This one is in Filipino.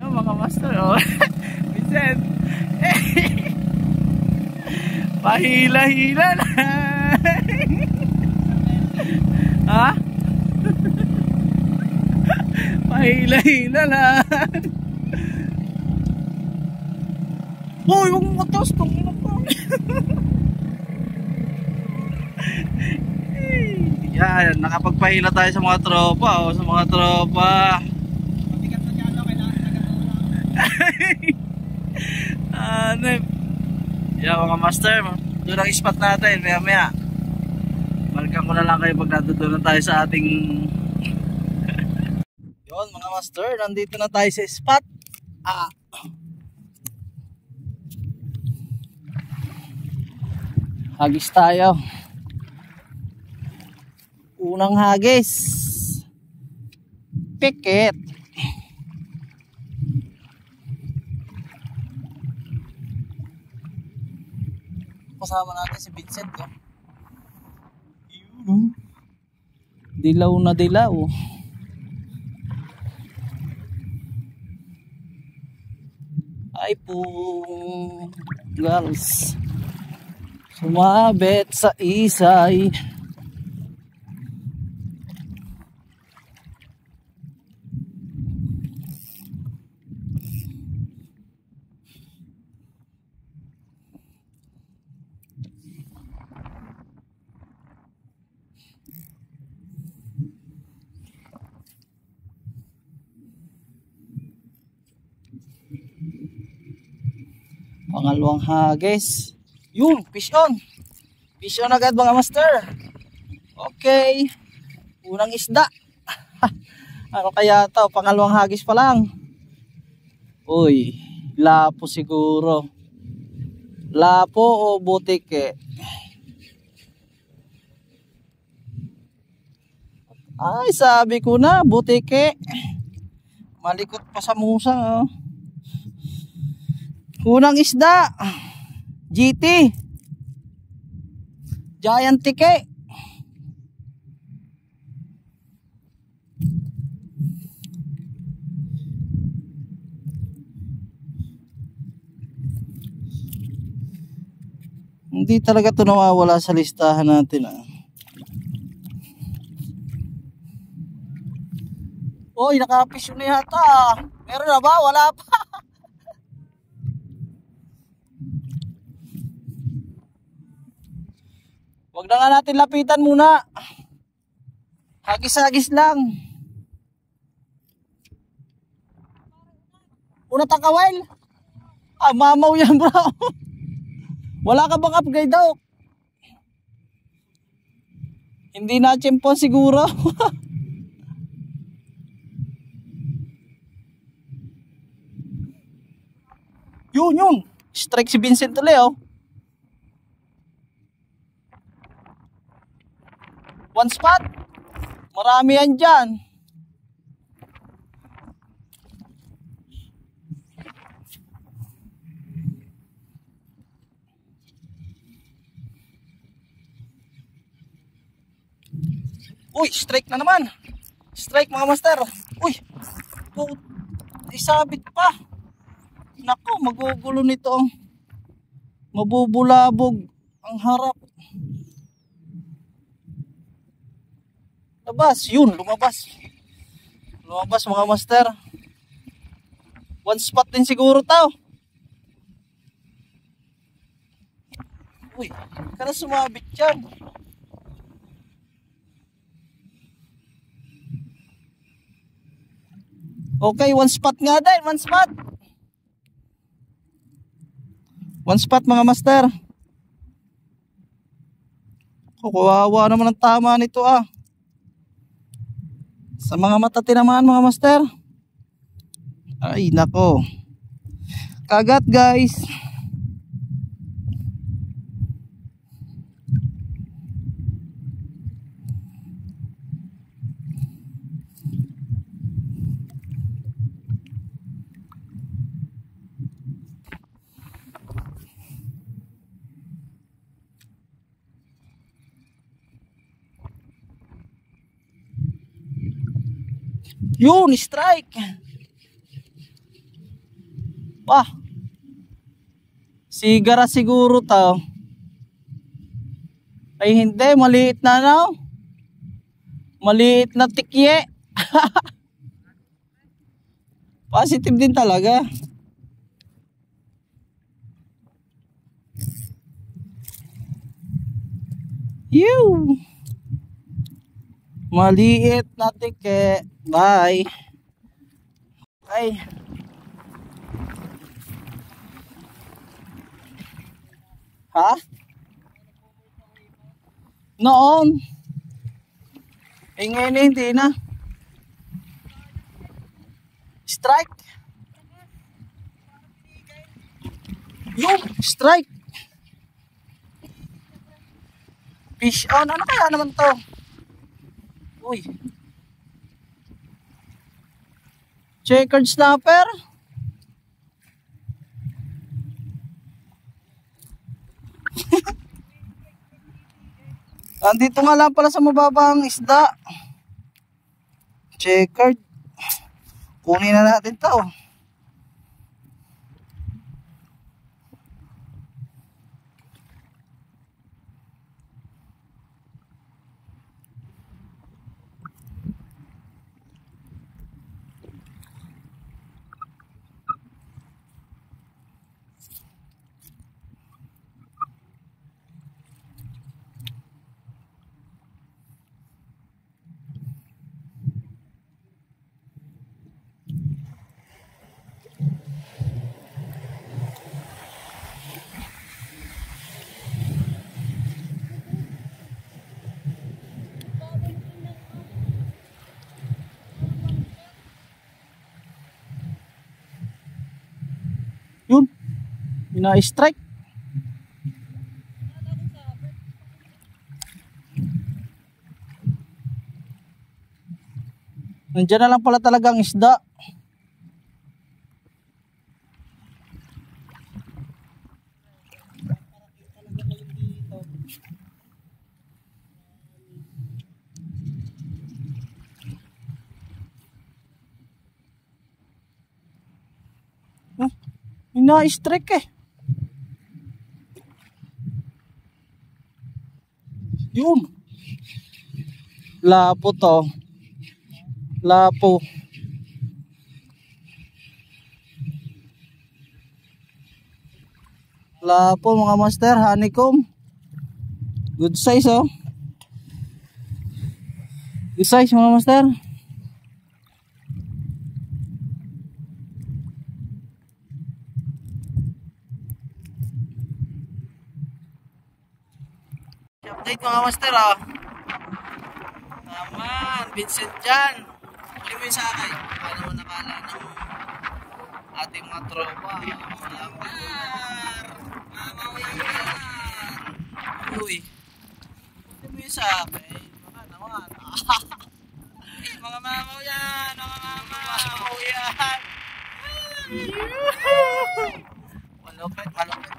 Mga master, oh. Vincent. Pahila-hila na. Ha? Pahila-hila na. Oh, yung matas tong yan, nakapagpahila tayo sa mga tropa, oh, sa mga tropa. Mabigat na dyan, kailangan nagatulong. Yan mga master, doon ang spot natin, maya maya. Balikan ko na lang kayo pag natutunan tayo sa ating yun mga master, nandito na tayo sa spot. Hagis tayo. Unang hagis. Pikit. Kasama natin si Vincent, oh. Dilaw na dilaw. Ay po girls, sumabit sa isay. Pangalawang hagis. Yun, fish on. Fish on agad mga master. Okay. Unang isda. Ano kaya to? Pangalawang hagis pa lang. Uy, lapo siguro. Lapo o butike? Ay, sabi ko na, butike. Malikot pa sa musang, oh. Unang isda, GT, Giant Tike. Hindi talaga ito nawawala sa listahan natin, ah. Oy, nakapish na yata. Meron na ba? Wala pa. Wag na nga natin lapitan muna. Hagis-hagis lang. Una takawel. Mamaw yan, bro. Wala ka bang upgrade daw? Hindi na chimpon siguro. Yun. Strike si Vincent ulit, oh. One spot. Marami yan dyan. Uy, strike na naman. Strike mga master. Uy, isabit pa. Naku, magugulo nito. Mabubulabog ang harap. Labas, yun, lumabas. Lumabas mga master. One spot din siguro tao. Uy, kaya sumabit yan. Okay, one spot nga din, one spot. One spot mga master. Kawawa naman ang tama nito, ah. Sa mga mata tinamaan mga master. Ay nako. Kagat guys. Yun, strike. Pa. Sigara siguro to. Ay hindi, maliit na no. Maliit na tikye. Positive din talaga. Ew. Maliit na tikye. Bye. Ay. Ha? Noon. Eh ngayon hindi na. Strike. Yung strike. Fish on. Ano kaya naman to? Uy. Checkered snapper. Andito nga lang pala sa mababang isda. Checkered. Kunin na natin to. Yun. Ina-strike. Nandiyan na lang pala talagang isda. Ina-strike eh. Yun. Lapo to. Lapo. Lapo mga master. Honeycomb. Good size oh. Good size mga master. Update mga master ah. Naman, Vincent dyan. Huli mo yung sakay. Paano mo nakala ng ating mga tropa. Lambar. Mamaw yan. Uy. Huli mo yung sakay. Baka naman. Mga mamaw yan. Mga mamaw yan. Malupit, malupit.